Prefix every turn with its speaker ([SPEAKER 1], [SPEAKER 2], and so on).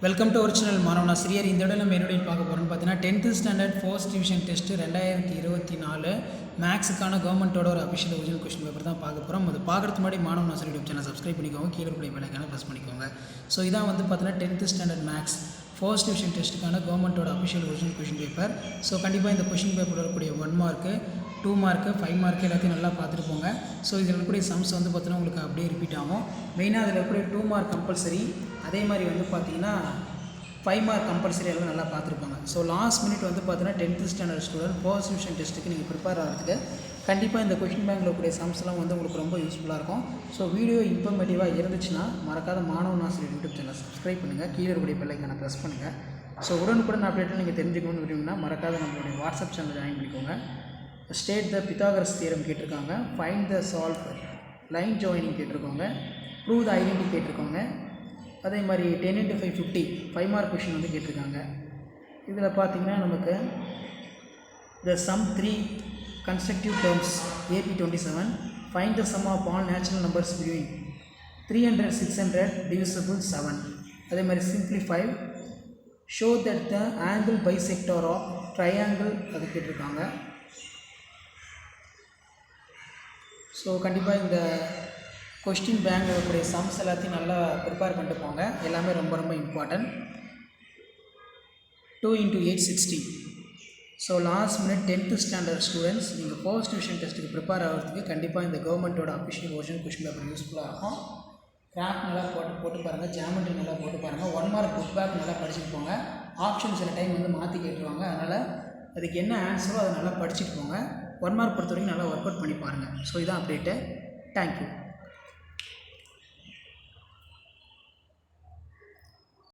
[SPEAKER 1] Welcome to original மாணவனா சிறியர். இந்த இடம் நம்ம என்னுடைய பார்க்க போகிறோம்னு பார்த்தீங்கன்னா 10th standard first division test 2024 மேக்ஸுக்கான கவர்மெண்ட்டோட ஒரு அஃபிஷியல் ஒரிஜினல் கொஸ்டின் பேப்பர் தான் பார்க்க போகிறோம். அது பார்க்குறதுக்கு முன்னாடி மாணவனா சிறிய யூடியூப் சேனல் சப்ஸ்கிரைப் பண்ணிக்கோங்க, கீழே இருக்கிற பெல் ஐகானை ப்ரெஸ் பண்ணிக்கோங்க. ஸோ இதான் வந்து பார்த்தீங்கன்னா 10th standard maths first division டெஸ்ட்டுக்கான கவர்மெண்ட்டோட official original question paper. So கண்டிப்பாக இந்த கொஸ்டின் பேப்பரில் இருக்கக்கூடிய 1 மார்க்கு 2 மார்க்கு 5 மார்க்கு எல்லாத்தையும் நல்லா பார்த்துட்டு போங்க. ஸோ இதில் இருக்கக்கூடிய சம்ஸ் வந்து பார்த்தீங்கன்னா உங்களுக்கு அப்படியே ரிப்பீட் ஆகும். மெயினாக அதில் இருக்கக்கூடிய 2 மார்க் கம்பல்சரி, அதே மாதிரி வந்து பார்த்தீங்கன்னா 5 மார்க் கம்பல்சரி எல்லாம் நல்லா பார்த்துருப்பாங்க. ஸோ லாஸ்ட் மினிட் வந்து பார்த்தீங்கன்னா 10th standard student first division டெஸ்ட்டுக்கு நீங்கள் ப்ரிப்பேர் ஆகிறதுக்கு கண்டிப்பாக இந்த கொஸ்டின் பேங்கில் இருக்கக்கூடிய சம்ஸ்லாம் வந்து உங்களுக்கு ரொம்ப யூஸ்ஃபுல்லாக இருக்கும். ஸோ வீடியோ இன்ஃபர்மேட்டிவாக இருந்துச்சுன்னா மறக்காத மாணவன் ஆசிரியர் யூடியூப் சேனல் சப்ஸ்கிரைப் பண்ணுங்கள், கீழே இருக்கக்கூடிய பெல் ஐகானை ப்ரெஸ் பண்ணுங்கள். ஸோ உடனுக்குடன் அப்டேட்டில் நீங்கள் தெரிஞ்சுக்கணும்னு விரும்பினா மறக்காத நம்மளுடைய வாட்ஸ்அப் சேனல் ஜாயின் பண்ணிக்கோங்க. ஸ்டேட் த பித்தாகரஸ் தியரம் கேட்டிருக்காங்க, find the solve line joining கேட்டிருக்காங்க, ப்ரூவ் த ஐடென்டி கேட்டிருக்காங்க. அதே மாதிரி 10 into 5 50 5 மார்க் கொஷின் வந்து கேட்டிருக்காங்க. இதில் பார்த்தீங்கன்னா நமக்கு the sum 3 constructive terms AP27, find the sum of all natural numbers between 300 600 divisible 7. அதே மாதிரி simplify show that the angle bisector of triangle அது கேட்டிருக்காங்க. ஸோ கண்டிப்பாக இந்த கொஸ்டின் பேங்கில் இருக்கக்கூடிய சம்ஸ் எல்லாத்தையும் நல்லா ப்ரிப்பேர் பண்ணிட்டு போங்க. எல்லாமே ரொம்ப ரொம்ப important. 2 into 8 60. So last minute 10th standard students நீங்கள் ஃபர்ஸ்ட் டிவிஷன் டெஸ்ட்டுக்கு ப்ரிப்பேர் ஆகிறதுக்கு கண்டிப்பாக இந்த கவர்மெண்ட்டோட அஃபிஷியல் ஒரிஜினல் கொஸ்டின் பேப்பர் யூஸ்ஃபுல்லாக இருக்கும். கிராஃப்ட் நல்லா போட்டு பாருங்கள், ஜாமெண்ட்ரி நல்லா போட்டு பாருங்கள், 1 மார்க் புக் பேக் நல்லா படிச்சுட்டு போங்க. ஆப்ஷன் சில டைம் வந்து மாற்றி கேட்டுருவாங்க, அதனால் அதுக்கு என்ன ஆன்சரோ அதை நல்லா படிச்சுட்டு போங்க. 1 மார்க் பொறுத்த வரைக்கும் நல்லா ஒர்க் அவுட் பண்ணி பாருங்கள். ஸோ இதான் அப்டேட்டு. தேங்க்யூ.